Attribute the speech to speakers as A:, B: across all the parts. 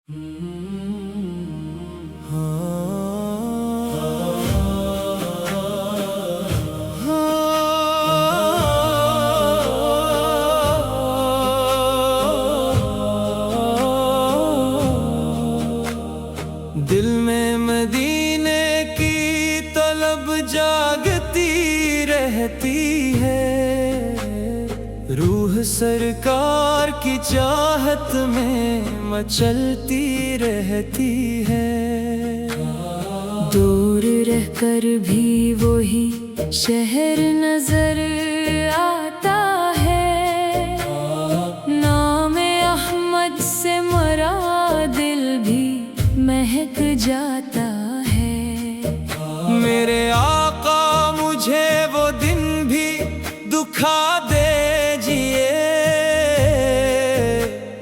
A: دل میں مدینے کی طلب جاگتی رہتی ہے، روح سرکار کی چاہت میں مچلتی رہتی ہے۔
B: دور رہ کر بھی وہی شہر نظر آتا ہے، نام احمد سے مرا دل بھی مہک جاتا ہے۔
A: میرے آقا مجھے وہ دن بھی دکھا دیجئے،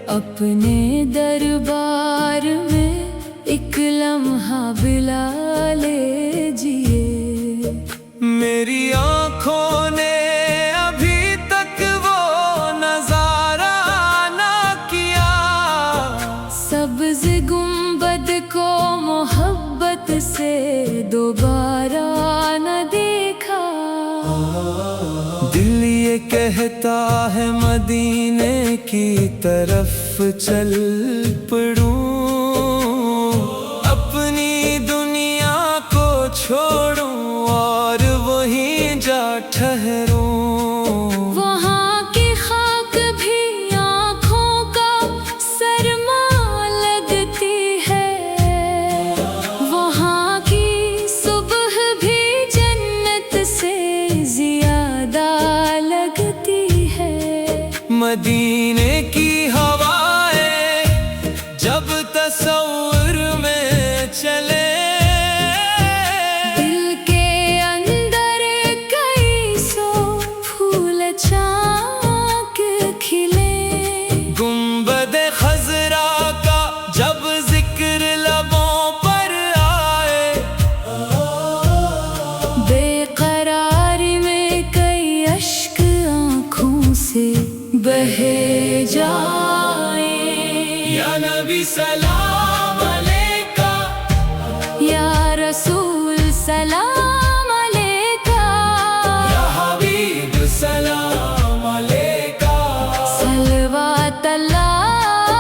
B: اپنے دربار میں ایک لمحہ بلا لیجئے۔
A: میری آنکھوں نے ابھی تک وہ نظارہ نہ کیا،
B: سبز گنبد کو محبت سے دوبارہ نہ دیکھا۔
A: دل یہ کہتا ہے مدینے کی طرف چل پڑوں، اپنی دنیا کو چھوڑوں اور وہیں جا ٹھہروں۔
B: وہاں کی خاک بھی آنکھوں کا سرما لگتی ہے، وہاں کی صبح بھی جنت سے زیادہ لگتی ہے۔
A: مدینے کی ہوائیں جب تصور میں چلے،
B: دل کے اندر کئی سو پھول چاک کھلے،
A: گنبد خضرا کا جب ذکر لبوں پر آئے،
B: بے قراری میں کئی اشک آنکھوں سے بہے جائیں۔
A: یا نبی سلام علیکہ،
B: یا رسول سلام علیکہ،
A: یا حبیب سلام علیکہ،
B: صلوات اللہ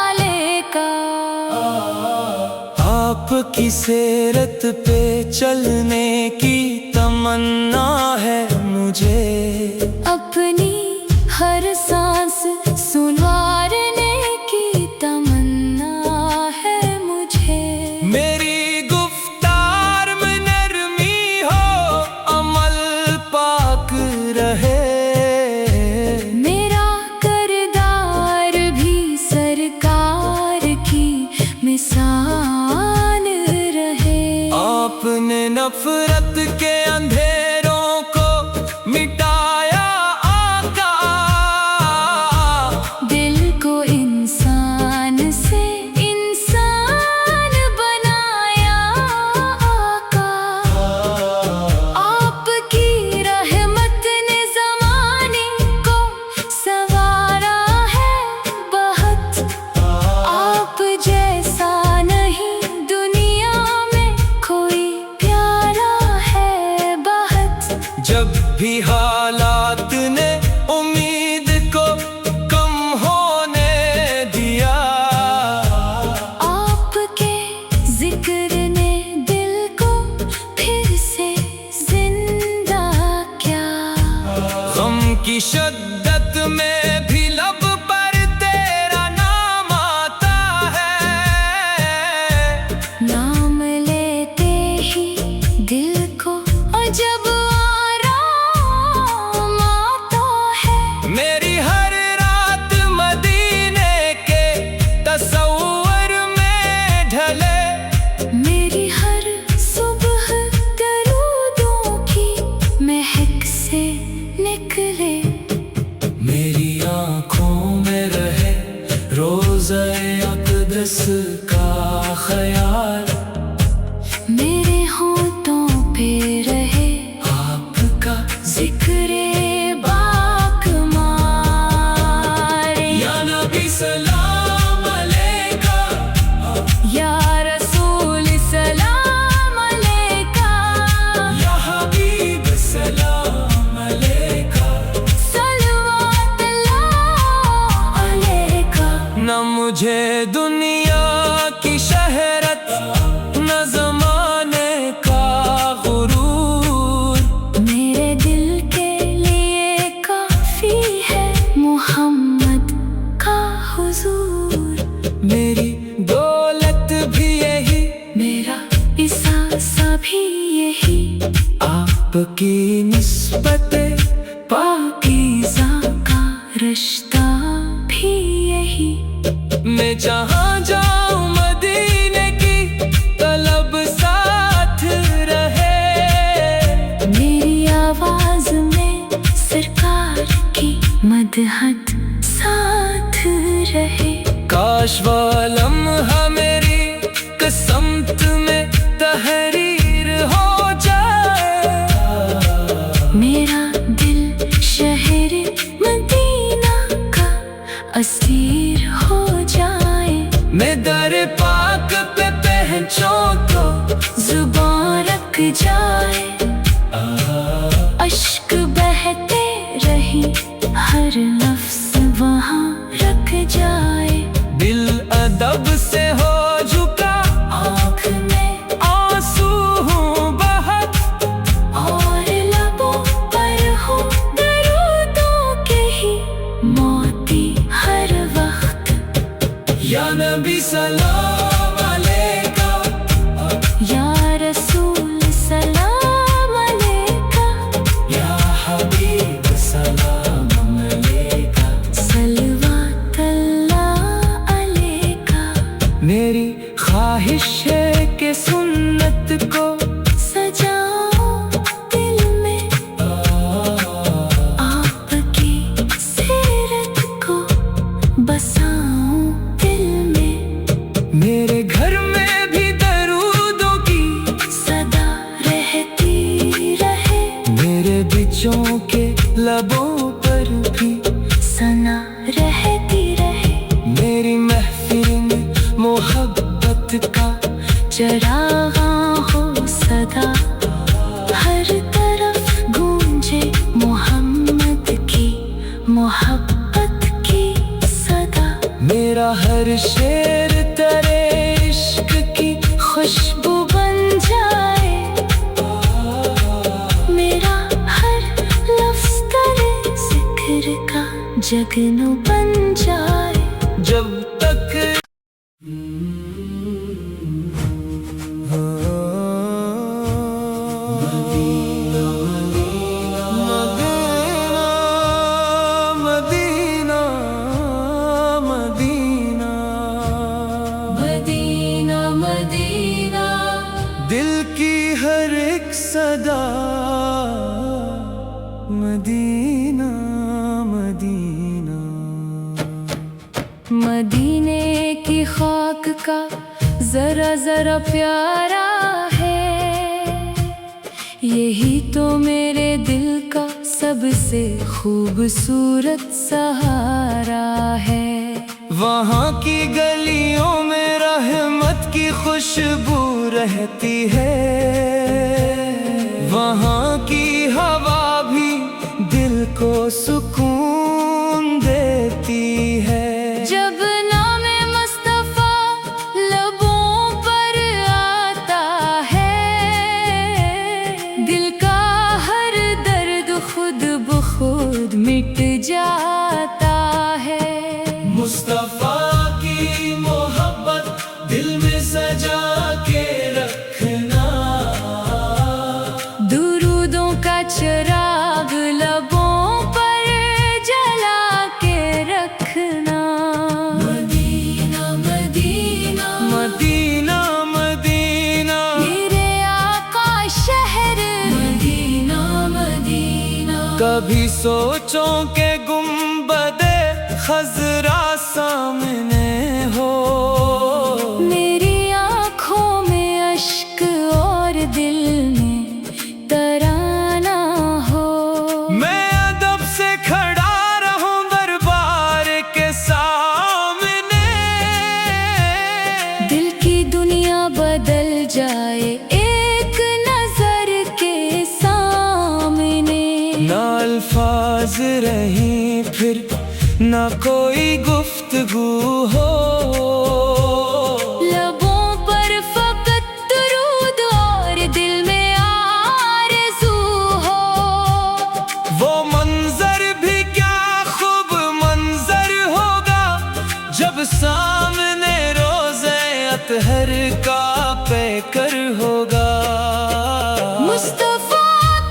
B: علیکہ۔
A: آپ کی سیرت پہ چلنے کی تمنا ہے مجھے،
B: اپنی ہر سانس سنوارنے کی تمنا ہے مجھے۔
A: میری گفتار میں نرمی ہو، عمل پاک رہے،
B: میرا کردار بھی سرکار کی مثال رہے۔
A: آپ نے نفرت کے اندھیروں کو مٹایا آقا،
B: دل کو انسان سے انسان بنایا آقا۔ آپ کی رحمت نے زمانے کو سنوارا ہے بہت، آپ جیسا نہیں دنیا میں کوئی پیارا ہے بہت۔
A: جب بھی حالات نے امید کو کم ہونے دیا،
B: آپ کے ذکر نے دل کو پھر سے زندہ کیا۔
A: غم کی شدت میں بھی لب پر تیرا نام آتا ہے،
B: نام لیتے ہی دل کو عجب آرام آتا ہے۔
A: میری ہر رات مدینے کے تصور میں ڈھلے،
B: میری ہر صبح درودوں کی مہک سے نکلے،
A: میری آنکھوں میں رہے روضہ اقدس کا خیال،
B: میرے ہونٹوں پہ رہے
A: آپ کا
B: ذکر باک مار۔
A: یا نبی سلام علیکہ، دنیا کی شہرت نہ زمانے کا غرور،
B: میرے دل کے لیے کافی ہے محمد کا حضور،
A: میری دولت بھی یہی،
B: میرا احساسہ بھی یہی،
A: آپ کی نسبت
B: پاکیزہ کا رشتہ بھی یہی،
A: میں جہاں جاؤں مدینے کی طلب ساتھ رہے،
B: میری آواز میں سرکار کی مدحت ساتھ رہے،
A: کاش وہ لمحہ میری قسمت میں تحریر ہو جائے،
B: میرا دل شہر مدینہ کا اسیر ہو جائے،
A: میں در پاک پہ پہنچوں تو
B: زبان رک جائے، اشک بہتے رہی ہر لفظ وہاں رکھ جائے،
A: دل ادب سے ہو جھکا،
B: آنکھ میں
A: آنسو ہوں بہت،
B: اور لبوں پر ہو درودوں کے ہی موتی ہر وقت،
A: یا نبی سلام علیکہ،
B: یا رسول سلام علیکہ،
A: یا حبیب سلام علیکہ،
B: صلوات اللہ علیکہ،
A: میری خواہش ہے کہ سنت کو
B: سجاؤں دل میں، آپ کی سیرت کو بساؤں دل میں،
A: میرے گھر میں بھی درودوں کی
B: صدا رہتی رہے،
A: میرے بچوں کے لبوں پر بھی
B: ثنا رہتی رہے،
A: میری محفل میں محبت کا
B: چراغاں ہو صدا، ہر طرف گونجے محمد کی محبت کی صدا،
A: میرا ہر شعر ترے عشق کی
B: خوشبو بن جائے، میرا ہر لفظ ترے ذکر کا جگنو بن جائے،
A: جب تک مدینہ مدینہ مدینہ
B: مدینہ مدینہ،
A: دل کی ہر ایک صدا، مدینہ مدینہ،
B: مدینے کی خاک کا ذرا ذرا پیارا ہے، یہی تو میرے دل کا سب سے خوبصورت سہارا ہے،
A: وہاں کی گلیوں میں رحمت کی خوشبو رہتی ہے، وہاں کی ہوا بھی دل کو سکون دیتی ہے،
B: جب نام مصطفیٰ لبوں پر آتا ہے، دل کا ہر درد خود بخود مٹ جاتا ہے،
A: مصطفیٰ کی محبت دل میں سجا کے رکھنا،
B: درودوں کا چراغ لبوں پر جلا کے رکھنا، مدینہ مدینہ
A: مدینہ مدینہ،
B: میرے آقا شہر مدینہ مدینہ،
A: کبھی سوچوں کہ گنبد خضرا سامنے ہو،
B: میری آنکھوں میں اشک اور دل میں ترانہ ہو،
A: میں ادب سے کھڑا رہوں دربار کے سامنے،
B: دل کی دنیا بدل جائے ایک نظر کے سامنے،
A: نہ الفاظ رہیں پھر نہ کوئی گفتگو، गुफ्तगू हो।
B: लबों पर फकत दुरूद और दिल में आरज़ू हो।
A: वो मंजर भी क्या खूब मंजर होगा जब सामने रोज़े अतहर का पैकर होगा।
B: मुस्तफा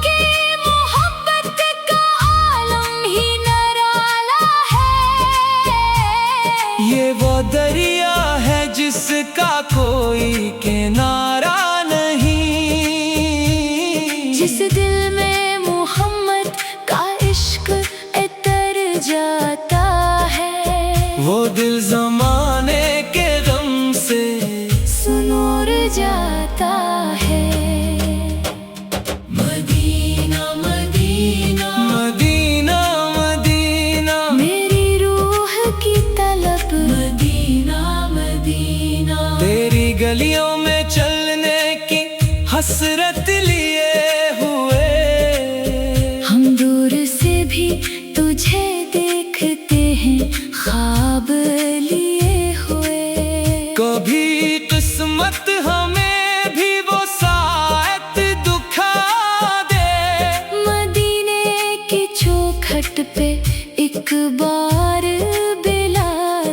B: की मोहब्बत का आलम ही निराला है।
A: ये वो दरिया है जिसका कोई किनारा नहीं।
B: जिस दिल में मोहम्मद का इश्क इतर जाता है,
A: वो दिल ज़माने के गम से
B: सुनूर जाता है। मदीना मदीना
A: मदीना मदीना
B: मेरी रूह की तलब। मदीना मदीना
A: तेरी गलियों में चलने की हसरत लिए हुए।
B: हम दूर से भी तुझे देखते हैं ख्वाब लिए हुए।
A: कभी किस्मत हमें भी वो साथ दुखा दे।
B: मदीने की चौखट पे एक बार बिला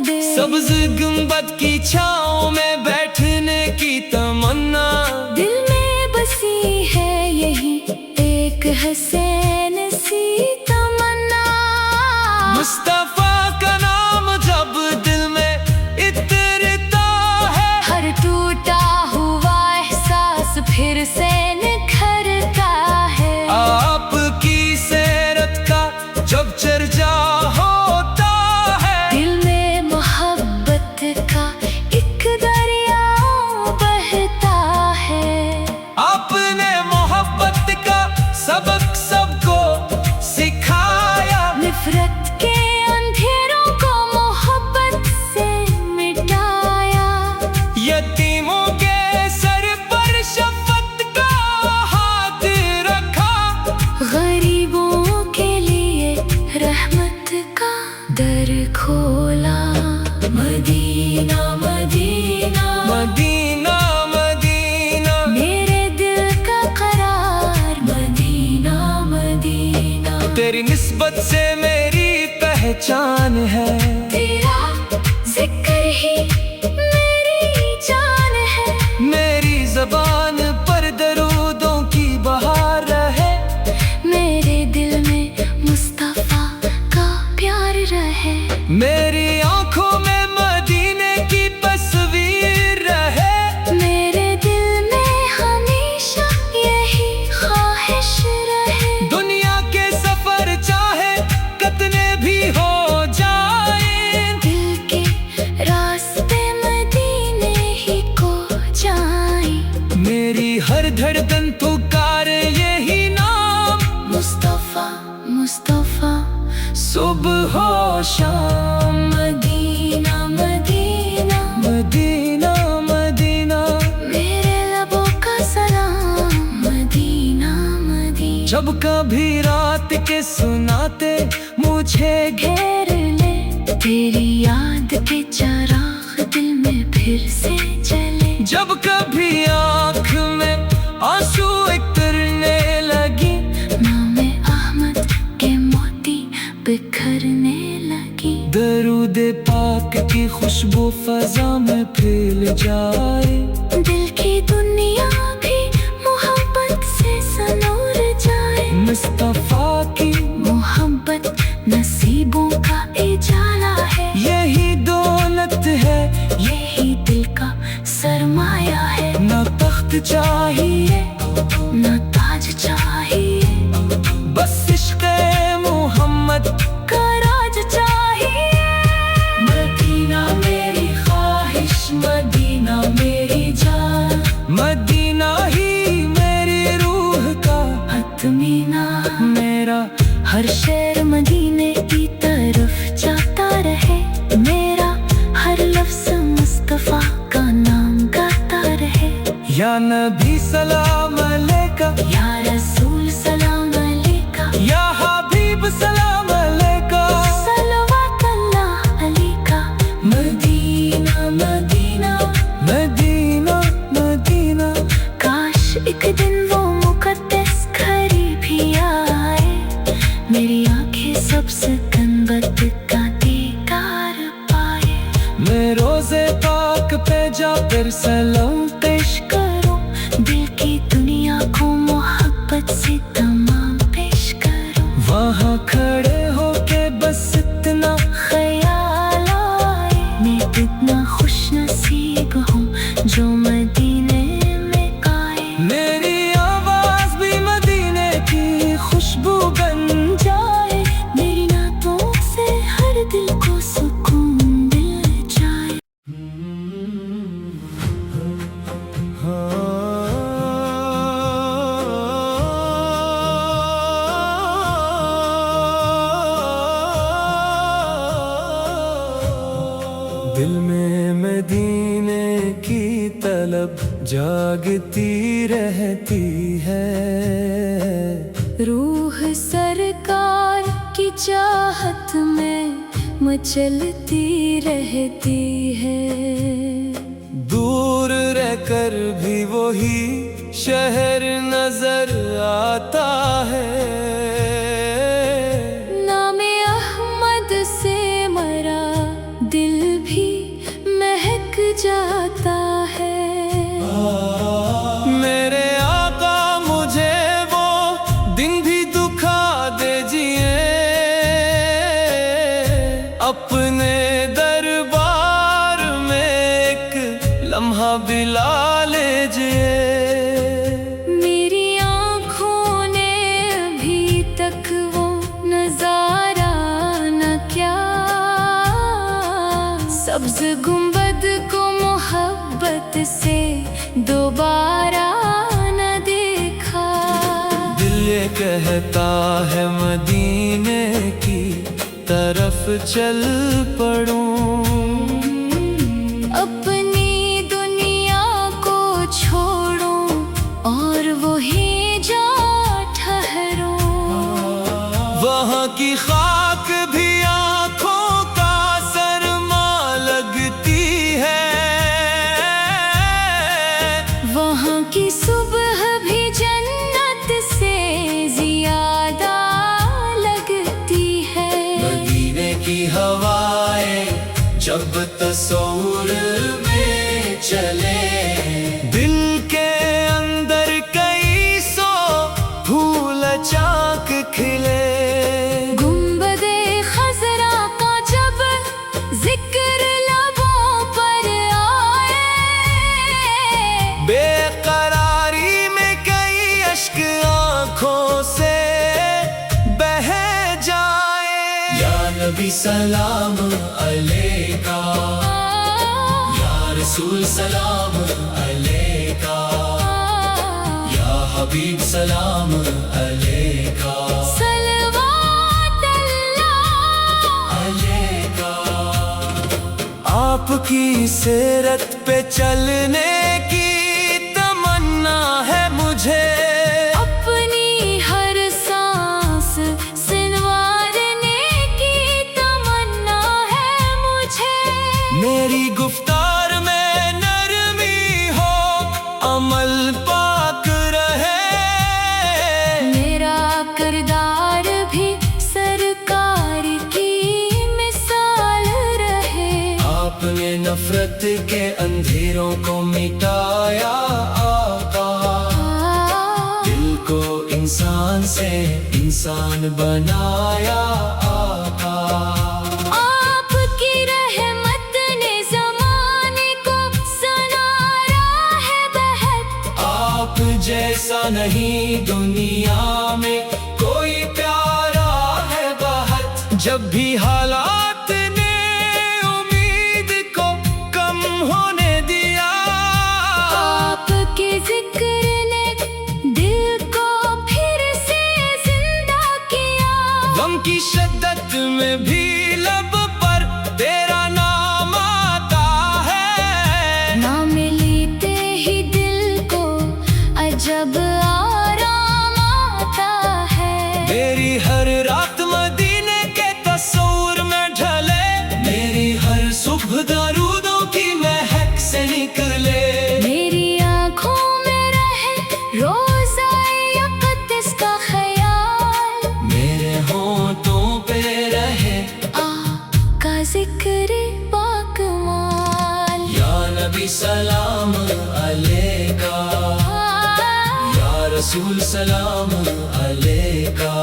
B: दे।
A: सब्ज गुंबद की छाँव में बैठने की तमन्ना
B: दिल में बसी है यही एक हसीन सी तमन्ना।
A: मुस्तफा का नाम जब दिल में इतरता है,
B: हर टूटा हुआ एहसास फिर से निखरता है।
A: आपकी सीरत का जब चर्चा होता है,
B: दिल में मोहब्बत का एक दरिया बहता है।
A: आपने मोहब्बत का सबक सबको सिखाया।
B: नफरत के अंधेरों को मोहब्बत से मिटाया।
A: यतीमों के सर पर शफकत का हाथ रखा।
B: गरीबों के लिए रहमत का दर खोला। मदीना मदीना
A: मदीना मदीना
B: मेरे दिल का करार। मदीना मदीना
A: तेरी निस्बत से मेरी पहचान है।
B: तेरा जिक्र ही मेरी जान है।
A: मेरी ज़बान पर दरूदों की बहार रहे।
B: मेरे दिल में मुस्तफा का प्यार रहे।
A: मेरी आंखों में मदीने की तस्वीर रहे।
B: मेरे दिल में हमेशा यही ख्वाहिश रहे।
A: दुनिया के सफर चाहे कितने भी हो जाए,
B: दिल के रास्ते मदीने ही को जाए।
A: मेरी हर धड़कन पुकारे यही नाम।
B: मुस्तफा मुस्तफा
A: सुबह हो शाम,
B: मदीना मदीना
A: मदीना मदीना
B: मेरे लबों का सलाम। मदीना मदीना
A: जब कभी रात के सुनाते मुझे
B: घेर ले। तेरी याद के चराग दिल में फिर से जले।
A: जब कभी आँख में आंसू उतरने लगी,
B: नामे अहमद के मोती बिखरने लगी।
A: दरूद पाक की खुशबू फजा में फैल जाए।
B: दिल की दुनिया भी मोहब्बत से सनूर जाए।
A: मुस्तफा की
B: मोहब्बत नसीबों का इजाला है।
A: यही दौलत है,
B: यही दिल का सरमाया है।
A: न तख्त चाहिए
B: न ताज चाहिए,
A: बस इश्क़ मोहम्मद
B: का राज चाहिए।
A: मदीना मेरी ख्वाहिश, मदीना मेरी जान, मदीना ही मेरी रूह का
B: अत्मीना
A: मेरा
B: हर शेर मदीने की तरफ जाता रहे। मेरा हर लफ्ज़ मुस्तफा का नाम गाता रहे।
A: या नबी सलाम अलैका,
B: या रसूल सलाम अलैका,
A: या हबीब सलाम अलैका।
B: सलवात अल्लाह अलैका।
A: جا پھر سلام پیش
B: کرو دل کی دنیا کو محبت سے تمام پیش کرو
A: وہاں کھڑے ہو کے بس اتنا
B: خیال آئے میں کتنا خوش نصیب ہوں جو مدینے میں آئے
A: میری آواز بھی مدینے کی خوشبو بن
B: جائے میری نعتوں سے ہر دل کو سکون مل جائے
A: دل میں مدینے کی طلب جاگتی رہتی ہے
B: روح سرکار کی چاہت میں مچلتی رہتی ہے
A: دور رہ کر بھی وہی شہر نظر آتا ہے
B: نام احمد سے مرا دل بھی مہک جاتا ہے
A: میرے آقا مجھے وہ دن بھی دکھا دیجئے اپنے دربار میں ایک لمحہ بلا لیجئے
B: میری آنکھوں نے ابھی تک وہ نظارہ نہ کیا سبز گنبد کو محبت سے دوبارہ نہ دیکھا
A: دل یہ کہتا ہے مدینے کی طرف چل پڑوں
B: اپنی دنیا کو چھوڑوں اور وہیں جا ٹھہروں
A: وہاں کی خاک بھی آنکھوں کا سرما لگتی ہے
B: وہاں کی صبح بھی جنت سے زیادہ لگتی ہے
A: مدینے کی ہوائیں جب تصور میں چلے دل کے اندر کئی سو پھول چاک کھلے
B: گنبد خضرا کا جب ذکر لبوں پر آئے
A: بے قراری میں کئی اشک آنکھوں سے بہہ جائے یا نبی سلام علیکہ یا رسول سلام علیکہ یا حبیب سلام علیکہ
B: صلوات اللہ
A: علیکہ آپ کی سیرت پہ چلنے کی تمنا ہے مجھے
B: اپنی ہر سانس سنوارنے کی تمنا ہے مجھے
A: میری گفتار میں نرمی ہو عمل پاک رہے
B: میرا کردار بھی سرکار کی مثال رہے
A: آپ نے نفرت کے اندھیروں کو مٹایا آقا دل کو انسان سے انسان بنایا آقا
B: آپ کی رحمت نے زمانے کو سنارا ہے بہت
A: آپ جیسا نہیں دنیا میں کوئی پیارا ہے بہت جب بھی حالات نے امید کو کم ہونے دیا
B: آپ کے ذکر نے دل کو پھر سے زندہ کیا
A: غم کی شدت میں بھی لب پر تیرا نام آتا ہے
B: نام لیتے ہی دل کو عجب آرام آتا ہے
A: میری ہر رات مدینے کے تصور میں ڈھلے میری ہر صبح درودوں کی مہک سے نکلے
B: میری آنکھوں میں رہے روزہ یقدس کا خیال
A: میرے ہونٹوں پہ رہے
B: کا ذکر پاک مال
A: یا नबी सलाम अलैका, या रसूल सलाम अलैका,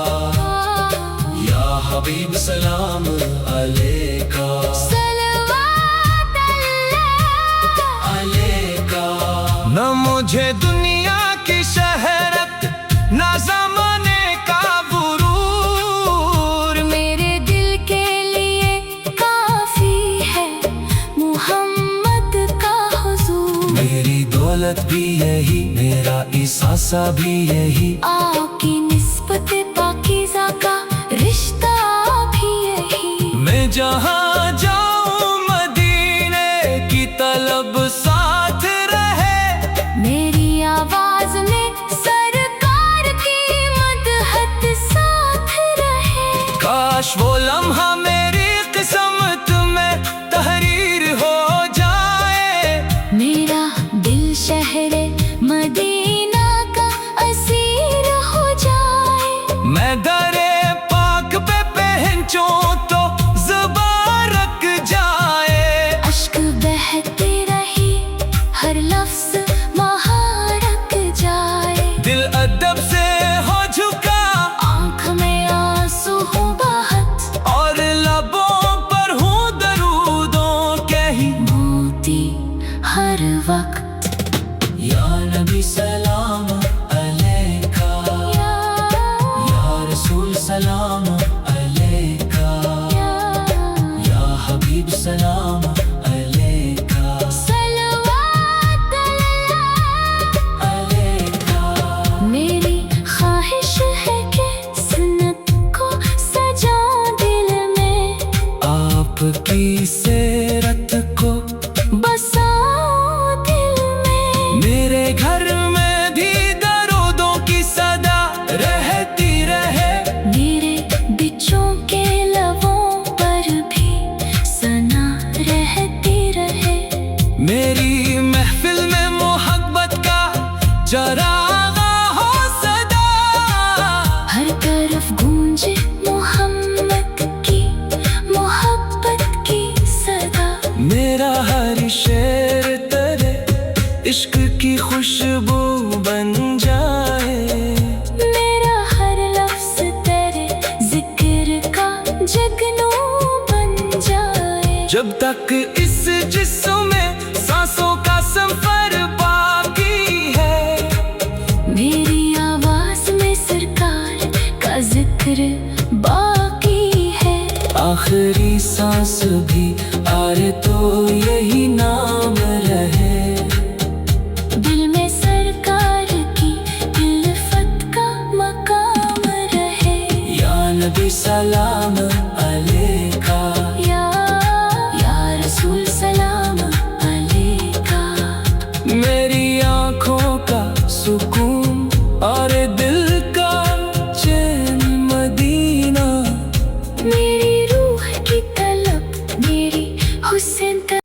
A: या हबीब सलाम अलैका,
B: सलवात
A: अलैका। न मुझे दुनिया की शहरत, न ज़माने का गुरूर,
B: मेरे दिल के लिए काफी है मुहम्मद का हुजूर।
A: मेरी दौलत भी यही, मेरा इसासा भी यही,
B: आपकी निस्बत पाकीज़ा का रिश्ता भी यही।
A: मैं जहाँ जाऊँ मदीने की तलब साथ रहे,
B: मेरी आवाज में सरकार की मदहत साथ रहे।
A: काश वो लम्हा मेरी किस्मत में तहरीर हो जाए,
B: मेरा दिल शहरे मदीना का असीर हो जाए।
A: मैं दरे पाक पे पहंचूं तो ज़ुबान रख जाए।
B: अश्क बहते रहे, हर लफ्ज महारक जाए।
A: दिल अदब से हो झुका,
B: आँख में आंसू हो बहत,
A: और लबों पर हूँ दरूदों के ही
B: मोती हर वक्त।
A: या नबी सलाम अलैका, या रसूल सलाम अलैका, या हबीब सलाम अलैका,
B: सलवात
A: अलैका।
B: मेरी ख्वाहिश है कि सुन्नत को सजाऊं दिल में,
A: आपकी सीरत को
B: बसाऊं दिल में।
A: मेरे घर में भी दरूदों की सदा रहती रहे,
B: मेरे बिच्छों के लबों पर भी सना रहती रहे।
A: मेरी महफिल में मोहब्बत का चरागा हो सदा,
B: हर तरफ गूंजे मोहम्मद की मोहब्बत की सदा।
A: मेरा हर शेर तेरे इश्क की खुशबू बन जाए,
B: मेरा हर लफ्ज तेरे जिक्र का जगनू बन जाए।
A: जब तक इस जिस्म में सांसों का सफर बाकी है,
B: मेरी आवाज में सरकार का जिक्र बाकी है।
A: आखिरी सांस भी आरे तो यही नाम रहे,
B: दिल में सरकार की इल्फत का मकाम रहे।
A: या नबी सलाम अलैका,
B: या रसूल सलाम अलैका।
A: मेरी आँखों का सुकून और दिल का चैन मदीना,
B: मेरी रूह की तलब, मेरी हुस्न तलब।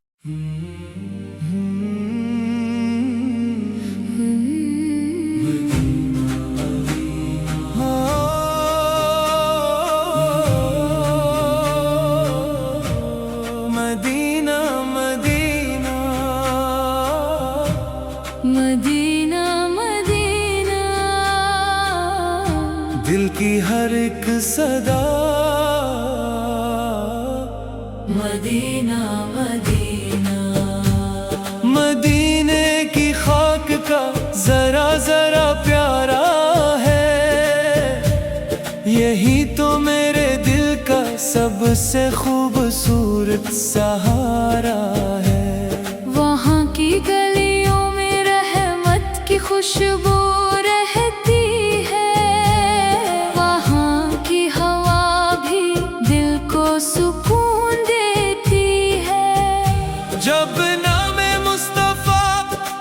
A: मदीना मदीना,
B: मदीना मदीना,
A: दिल की हर एक सदा
B: मदीना मदीना।
A: मदीने की खाक का जरा जरा प्यारा है, यही तो मेरे दिल का सबसे खूबसूरत सहारा है।
B: वहाँ की गलियों में रहमत की खुशबू रहती है। वहाँ की हवा भी दिल को सुकून देती है।
A: जब नामे मुस्तफा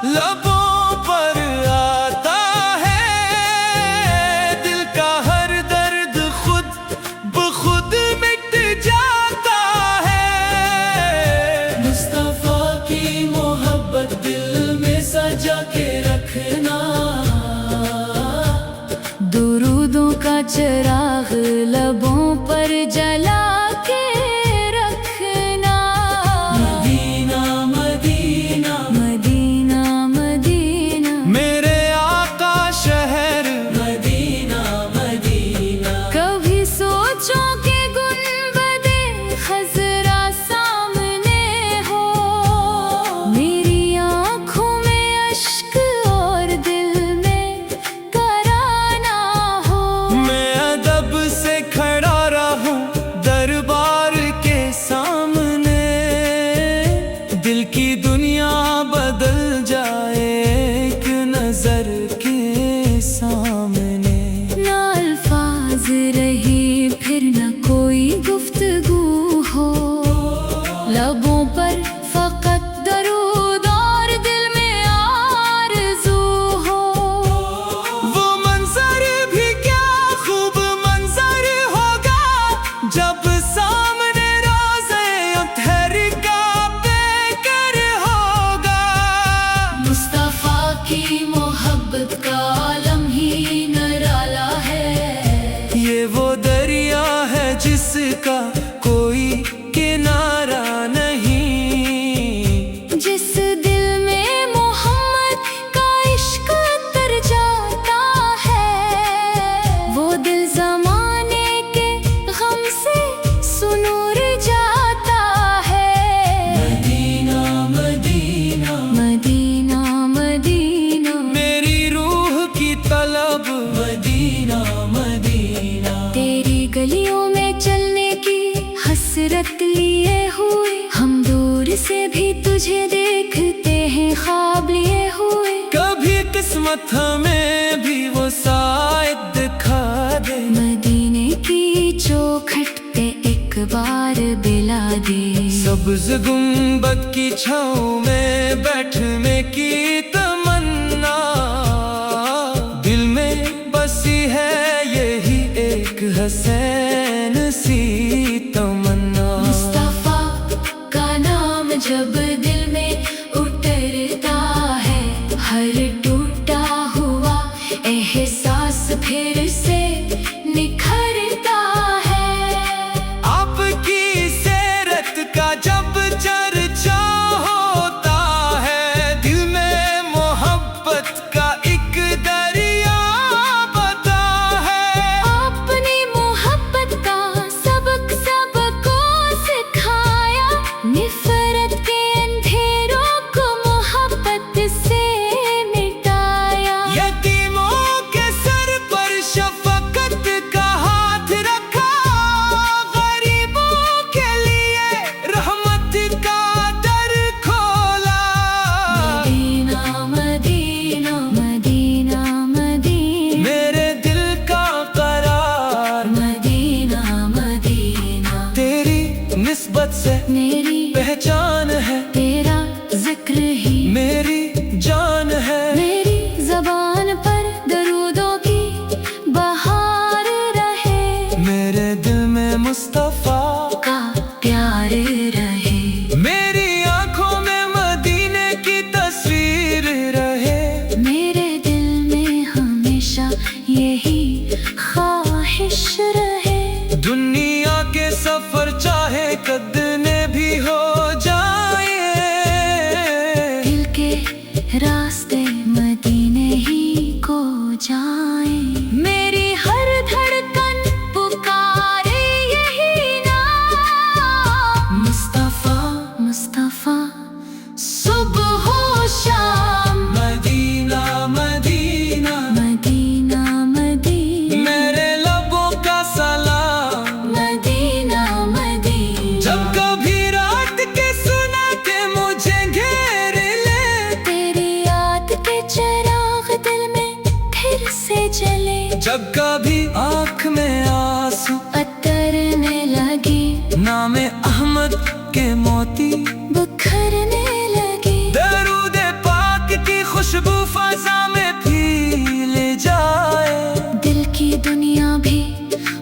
A: लबों पर आता है, दिल का हर दर्द खुद बखुद मिट जाता है। मुस्तफा की मोहब्बत दिल में सजा के रखना,
B: दुरूदों का चिराग लबों पर जला के रखना।
A: मदीना मदीना
B: की मोहब्बत का आलम ही निराला है।
A: ये वो दरिया है जिसका कोई किनारा नहीं,
B: जिस दिल में मोहम्मद का इश्क तर जाता है, वो दिल ज़माने के गम से सुनूर जाता है।
A: मदीना मदीना
B: मदीना मदीना
A: मेरी रूह की तलब, मदीना मदीना
B: तेरी गलियों में चलने की हसरत लिए हुए, हम दूर से भी तुझे देखते हैं ख्वाब लिए हुए।
A: कभी किस्मत हमें भी वो साइड दिखा दे,
B: मदीने की चौखट पे एक बार बिला दे।
A: सब्ज गुंबद की छाँव में बैठने की तमन्ना, दिल में बसी है यही एक हसैन सी तमन्ना।
B: मुस्तफा का नाम जब दिल में उतरता है, हर टूटा हुआ एहसास फिर से निखरता है।
A: आपकी सीरत का जब चर्चा होता है, दिल में मोहब्बत का एक दरिया बता है।
B: अपनी मोहब्बत का सबक सबको सिखाया, निफरत के अंधेरों को मोहब्बत से मिटाया।
A: यतीमों के सर पर शफकत का हाथ रखा, गरीबों के लिए रहमत का दर खोला।
B: मदीना मदीना मदीना मदीना
A: मेरे दिल का करार,
B: मदीना मदीना
A: तेरी निस्बत से
B: मेरी
A: पहचान है,
B: तेरा जिक्र ही
A: मेरी जान है।
B: मेरी ज़बान पर दरूदों की बहार रहे,
A: मेरे दिल में मुस्तफा
B: का प्यार रहे।
A: मेरी आंखों में मदीने की तस्वीर रहे,
B: मेरे दिल में हमेशा यही ख्वाहिश रहे।
A: दुनिया के सफर चाहे कदने भी हो जाए,
B: दिल के रास्ते मदीने ही को जाए। मेरी हर धड़कन पुकारे यही नाम, मुस्तफा मुस्तफा सुबह हो शाम।
A: मदीना मदीना
B: मदीना मदीना
A: मेरे लबों का सलाम।
B: मदीना मदीना
A: जब कभी रात के सुनाते मुझे घेर ले,
B: तेरी याद के चिराग दिल में फिर से जले।
A: जब कभी आँख में आंसू
B: अतरने लगे,
A: नाम अहमद के मोती
B: बिखरने लगे।
A: दरूद पाक की खुशबू फजा में फैल जाए,
B: दिल की दुनिया भी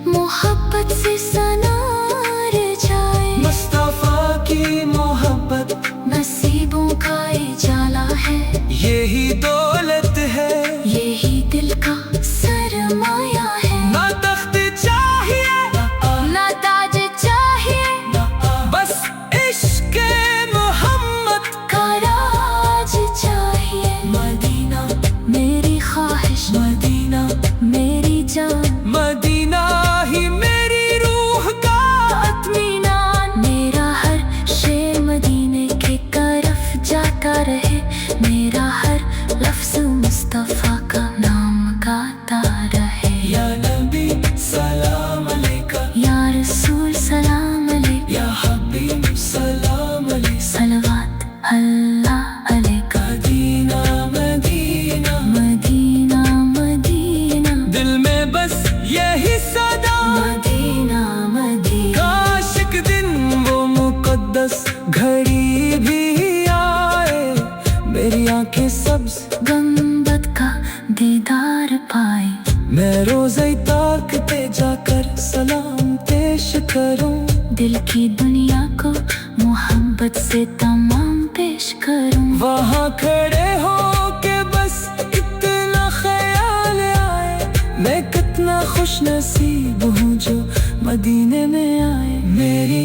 B: मोहब्बत से सनार जाए।
A: मुस्तफा की मोहब्बत
B: नसीबों का उजाला है,
A: यही दौलत है,
B: यही दिल का सरमाया है।
A: ना तख्त चाहिए
B: ना ताज चाहिए,
A: बस इश्क मोहम्मद
B: का राज चाहिए।
A: मदीना
B: मेरी ख्वाहिश
A: मदीना
B: मेरी जान,
A: मदीना ही मेरी रूह का
B: इत्मीनान। मेरा हर शेर मदीने की तरफ जाता रहे, मेरा हर लफ्ज़ मुस्तफ़ा का नाम गाता रहे।
A: या नबी सलाम अलैका,
B: या रसूल सलाम अलैका,
A: या हबीब सलाम अलैका।
B: सलवात अल्लाह अलैका।
A: मदीना मदीना
B: मदीना मदीना
A: दिल में बस यही सदा,
B: मदीना मदीना
A: काश एक दिन वो मुकद्दस घड़ी भी आए, मेरी आंखें सब्ज
B: गंबद का दीदार पाए।
A: मैं रोज़े ताकते जाकर सलाम पेश करूं,
B: दिल की दुनिया को मोहब्बत से तमाम पेश करूं।
A: वहाँ खड़े हो के बस
B: मदीने में आए। मेरी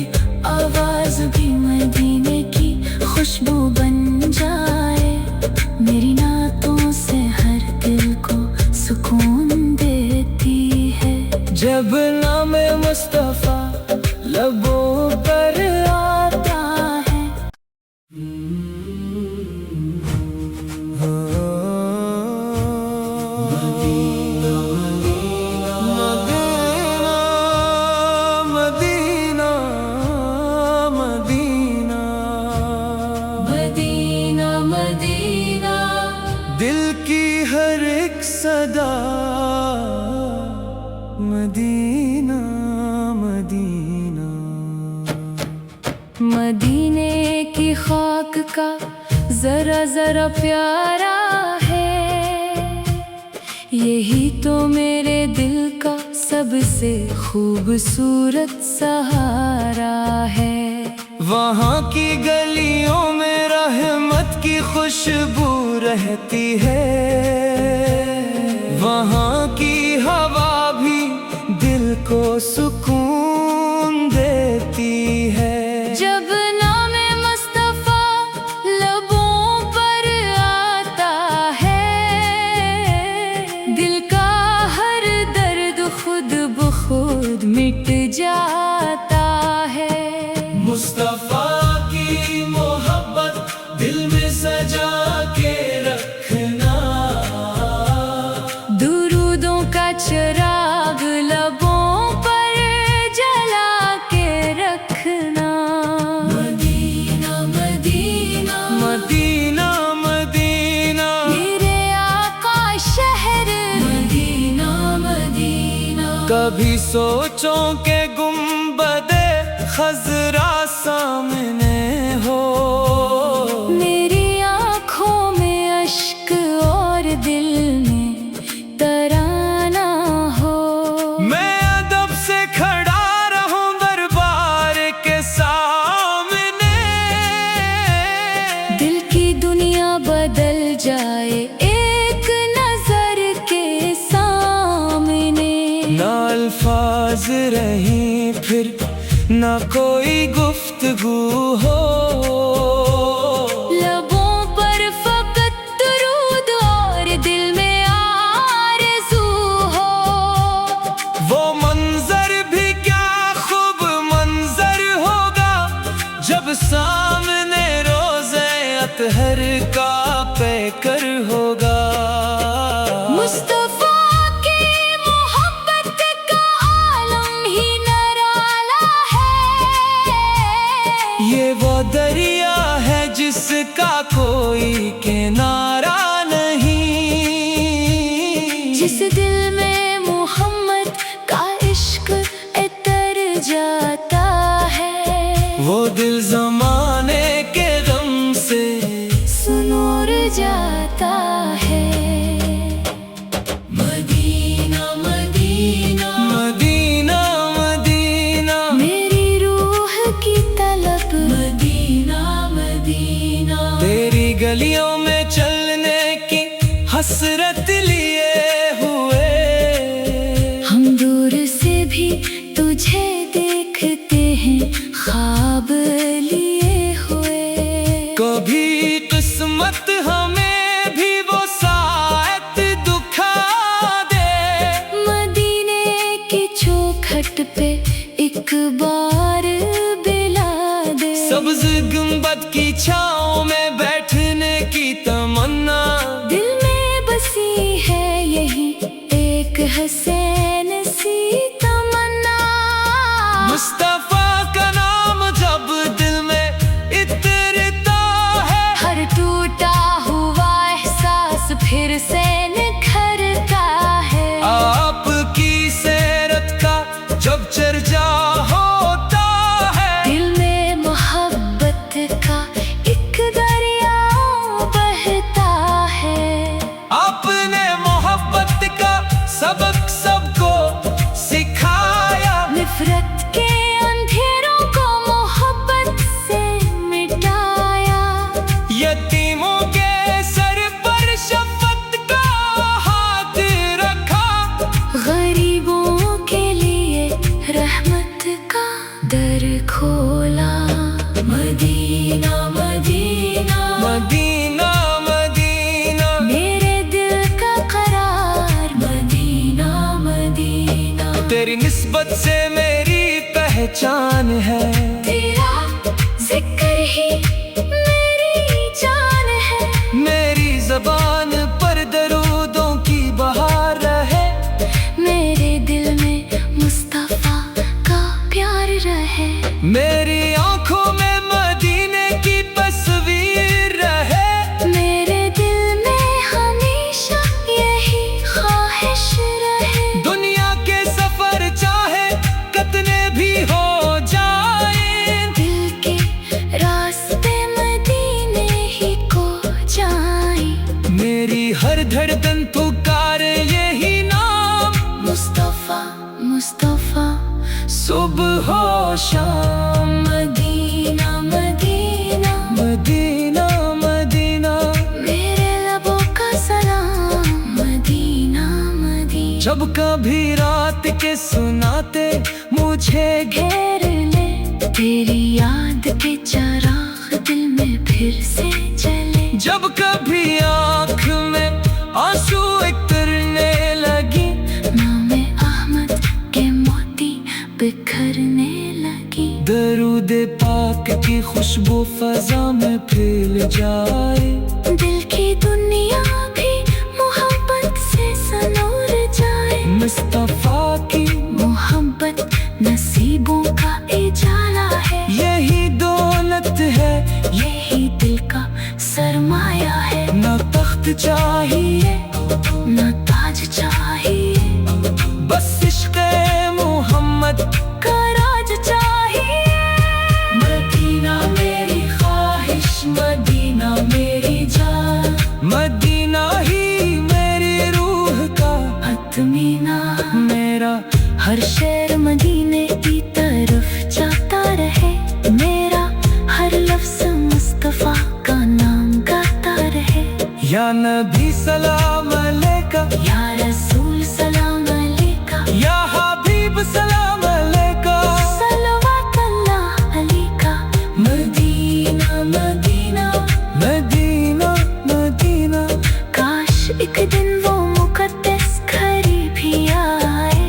B: आवाज भी मदीने की खुशबू बन जाए। मेरी नातों से हर दिल को सुकून देती है। जब नाम मुस्तफा लबों पर आता है।
A: Medina Medina Medina
B: Medina Medina
A: दिल की हर एक सदा मदीना मदीना।
B: मदीने की खाक का जरा जरा प्यारा है। यही तो मेरे दिल का सबसे खूबसूरत सहारा है।
A: वहाँ की गलियों में रहमत की खुशबू रहती है। वहाँ की हवा भी दिल को सुकून देती है।
B: जब नाम मुस्तफा लबों पर आता है। दिल का हर दर्द खुद बखुद मिट जाता है।
A: मुस्तफा की मोहब्बत दिल में सजा के रखना।
B: दुरूदों का चिराग लबों पर जला के रखना। मदीना मदीना
A: मदीना मदीना
B: मेरे आका शहर। मदीना मदीना
A: कभी सोचों के गुंबदे खजरा सामने हो।
B: मेरी आँखों में अश्क और दिल में तराना हो।
A: मैं अदब से खड़ा रहूं दरबार के सामने।
B: दिल की दुनिया बदल जाए एक नजर के सामने।
A: ना अल्फाज रहीं फिर ना कोई गुफ्तगू हो।
B: लबों पर फकत दुरूद और दिल में आरज़ू हो।
A: वो मंजर भी क्या खूब मंजर होगा जब सामने रोज़े अतहर का पैकर होगा।
B: मुस्तफा की मोहब्बत का आलम ही निराला है।
A: ये वो दरिया है जिसका कोई किनारा नहीं।
B: जिस दिल में मोहम्मद का इश्क इतर जाता है।
A: वो दिल ज़माने के गम से
B: सुनूर जाता है। मदीना मदीना
A: मदीना मदीना
B: मेरी रूह की तलब। मदीना मदीना
A: तेरी गलियों में चलने की हसरत लिए हुए।
B: हम दूर से भी तुझे देखते हैं ख्वाब लिए हुए।
A: कभी किस्मत हमें भी वो साथ दुखा दे।
B: मदीने की चौखट पे एक बार बिला दे।
A: सब्ज गुंबद की छाँव में बैठने की तमन्ना।
B: दिल में बसी है यही एक हसीन सी तमन्ना।
A: मुस्तफा का नाम जब दिल में इतरता है।
B: हर टूटा हुआ एहसास फिर से निखरता है।
A: आपकी सेरत का जब चर्चा होता है।
B: दिल में मोहब्बत का एक दरिया बहता है।
A: आपने मोहब्बत का सबक सब मोहब्बत से मेरी पहचान है।
B: तेरा जिक्र ही मेरी जान है।
A: मेरी ज़बान पर दरूदों की बहार रहे।
B: मेरे दिल में मुस्तफा का प्यार रहे।
A: मेरी आंखों में मदीने की तस्वीर रहे।
B: मेरे दिल में हमेशा यही ख्वाहिश रहे।
A: दुनिया के सफर चाहे कितने भी हो जाए,
B: दिल के रास्ते मदीने ही को जाए।
A: मेरी हर धड़कन पुकारे यही नाम,
B: मुस्तफा मुस्तफा
A: सुबह हो शाम।
B: मदीना मदीना
A: मदीना मदीना
B: मेरे लबों का सलाम। मदीना मदीना
A: जब कभी रात के सुनाते मुझे
B: घेर ले। तेरी याद के चराग दिल में फिर से जले।
A: जब कभी आँख में आंसू उतरने लगी,
B: नामे अहमद के मोती बिखरने लगी।
A: दरूद पाक की खुशबू फजा में फैल जाए।
B: दिल की दुनिया भी मोहब्बत से सनूर जाए।
A: मुस्तफा की
B: मोहब्बत नसीबों का इजाला है।
A: यही दौलत है,
B: यही दिल का सरमाया है।
A: न तख्त चाहिए
B: न ताज चाहिए,
A: बस इश्क़ मोहम्मद
B: का राज चाहिए।
A: मदीना मेरी ख्वाहिश, मदीना मेरी जान, मदीना ही मेरी रूह का
B: अत्मीना
A: मेरा
B: हर शेर मदीने की तरफ जाता रहे। मेरा हर लफ्ज़ मुस्तफा का नाम गाता रहे।
A: या नबी सलाम अलैका,
B: या रसूल सलाम अलैका,
A: या हबीब सलाम अलैका।
B: सलवात अल्लाह अलैका।
A: मदीना मदीना मदीना मदीना
B: काश एक दिन वो मुकद्दस घड़ी भी आए।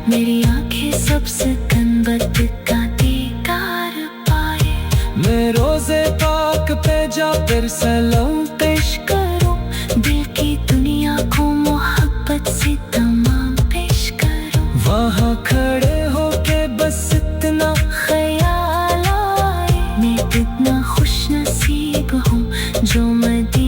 B: मेरी आंखें सबसे गनबत का दीदार पाए।
A: मैं रोज़े पाक पे जाकर सलाम पेश
B: करूं दिल की दुनिया को मोहब्बत से तमाम पेश करूं।
A: वहाँ खड़े होके बस इतना
B: ख्याल आए मैं कितना खुश नसीब हूँ जो मदीना